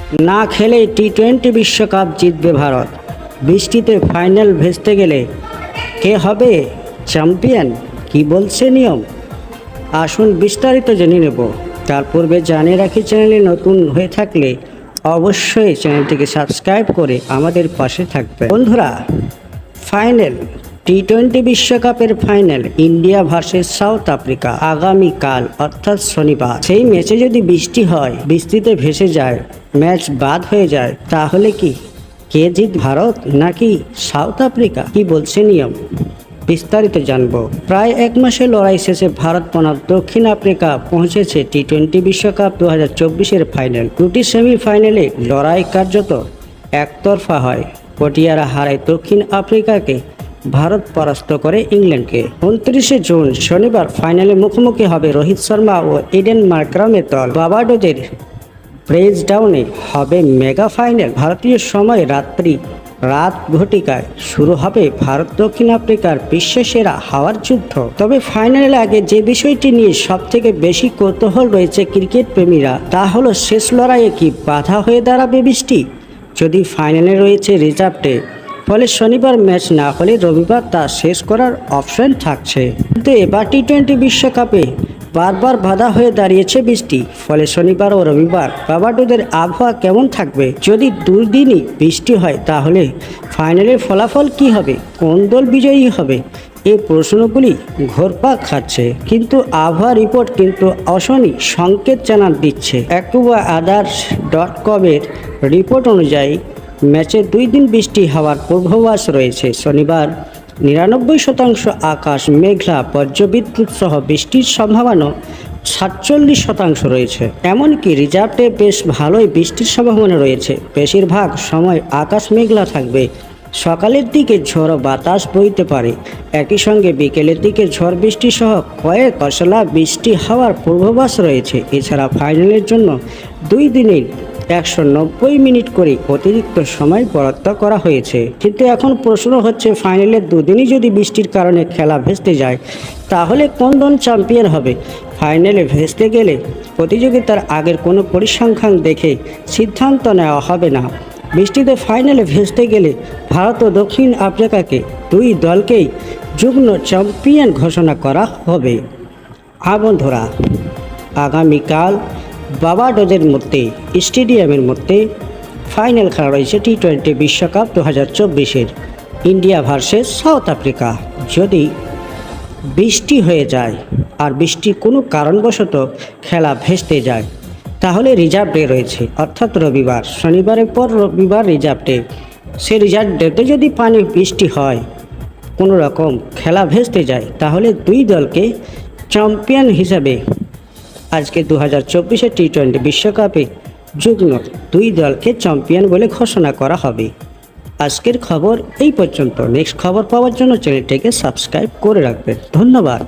না খেলে টি-20 বিশ্বকাপ জিতবে ভারত। বৃষ্টিতে ফাইনাল ভেস্তে গেলে কে হবে চ্যাম্পিয়ন, কি বলছে নিয়ম? আসুন বিস্তারিত জেনে নেব। তার পূর্বে জানিয়ে রাখি, চ্যানেলে নতুন হয়ে থাকলে অবশ্যই চ্যানেলটিকে সাবস্ক্রাইব করে আমাদের পাশে থাকবে। বন্ধুরা, ফাইনাল টি-20 বিশ্বকাপের final India versus south Africa আগামীকাল অর্থাৎ শনিবার। সেই ম্যাচে যদি বৃষ্টি হয়, বৃষ্টিতে ভেসে যায়, ম্যাচ বাদ হয়ে যায়, তাহলে কি কে জিত, ভারত নাকি সাউথ আফ্রিকা? কি বলছে নিয়ম, বিস্তারিত জানবো। প্রায় এক মাসের লড়াই শেষে ভারত বনাম দক্ষিণ আফ্রিকা পৌঁছেছে টি-20 বিশ্বকাপ 2024-এর ফাইনাল। দুটি সেমিফাইনালে লড়াই কার্যত একতরফা হয়। পটিয়ারা হারায় দক্ষিণ আফ্রিকাকে, ভারত পরাস্ত করে ইংল্যান্ডকে। 29শে জুন শনিবার ফাইনালে মুখোমুখি হবে রোহিত শর্মা ও ইডেন মার্ক্রামের দল। বার্বাডোজের ব্রিজটাউনে হবে মেগা ফাইনাল। ভারতীয় সময় রাত ঘটিকায় শুরু হবে ভারত দক্ষিণ আফ্রিকার বিশ্বসেরা হওয়ার যুদ্ধ। তবে ফাইনালের আগে যে বিষয়টি নিয়ে সবথেকে বেশি কৌতূহল রয়েছে ক্রিকেট প্রেমীরা, তা হলো শেষ লড়াইয়ে কি বাধা হয়ে দাঁড়াবে বৃষ্টি? যদি ফাইনালে রয়েছে রিজার্ভ ডে, ফলে শনিবার ম্যাচ না হলে রবিবার তা শেষ করার অপশন থাকছে। কিন্তু এবার টি-20 বিশ্বকাপে বারবার বাধা হয়ে দাঁড়িয়েছে বৃষ্টি। ফলে শনিবার ও রবিবার বার্বাডোজের আবহাওয়া কেমন থাকবে? যদি দুদিনই বৃষ্টি হয়, তাহলে ফাইনালের ফলাফল কি হবে? কোন দল বিজয়ী হবে? এই প্রশ্নগুলি ঘুরপাক খাচ্ছে। কিন্তু আবহাওয়া রিপোর্ট কিন্তু অশনি সংকেত জানান দিচ্ছে। AccuAdars.com-এর রিপোর্ট অনুযায়ী ম্যাচে 2 দিন বৃষ্টি হওয়ার পূর্বাভাস রয়েছে। শনিবার 99% আকাশ মেঘলা, বজ্রবিদ্যুৎ সহ বৃষ্টির সম্ভাবনা 47% রয়েছে। এমনকি রিজার্ভে বেশ ভালোই বৃষ্টির সম্ভাবনা রয়েছে। বেশিরভাগ সময় আকাশ মেঘলা থাকবে। সকালের দিকে ঝড়ো বাতাস বইতে পারে। একই সঙ্গে বিকেলের দিকে ঝড় বৃষ্টি সহ কয়েক পশলা বৃষ্টি হওয়ার পূর্বাভাস রয়েছে। এছাড়া ফাইনালের জন্য 2 দিনের 190 মিনিট করে অতিরিক্ত সময় বরাদ্দ করা হয়েছে। কিন্তু এখন প্রশ্ন হচ্ছে, ফাইনালের 2 দিনই যদি বৃষ্টির কারণে খেলা ভেস্তে যায়, তাহলে কোন দল চ্যাম্পিয়ন হবে? ফাইনালে ভেস্তে গেলে প্রতিযোগিতার আগের কোনো পরিসংখ্যান দেখে সিদ্ধান্ত নেওয়া হবে না। বৃষ্টিতে ফাইনালে ভেস্তে গেলে ভারত ও দক্ষিণ আফ্রিকাকে 2 দলকেই যুগ্ম চ্যাম্পিয়ন ঘোষণা করা হবে। বন্ধুরা, আগামীকাল বার্বাডোজের স্টেডিয়ামের মধ্যে ফাইনাল খেলা রয়েছে টি-20 বিশ্বকাপ 2024-এর ইন্ডিয়া ভার্সেস সাউথ আফ্রিকা। যদি বৃষ্টি হয়ে যায় আর বৃষ্টি কোনো কারণবশত খেলা ভেস্তে যায়, তাহলে রিজার্ভ ডে রয়েছে, অর্থাৎ রবিবার। শনিবারের পর রবিবার রিজার্ভ ডে। সেই রিজার্ভ ডেতে যদি বৃষ্টি হয়, কোনো রকম খেলা ভেস্তে যায়, তাহলে 2 দলকে চ্যাম্পিয়ন হিসাবে আজকে 2024-এর টি-20 বিশ্বকাপে যুগ্ম 2 দলকে চ্যাম্পিয়ন বলে ঘোষণা করা হবে। আজকের খবর এই পর্যন্ত। নেক্সট খবর পাওয়ার জন্য চ্যানেলটিকে সাবস্ক্রাইব করে রাখবেন। ধন্যবাদ।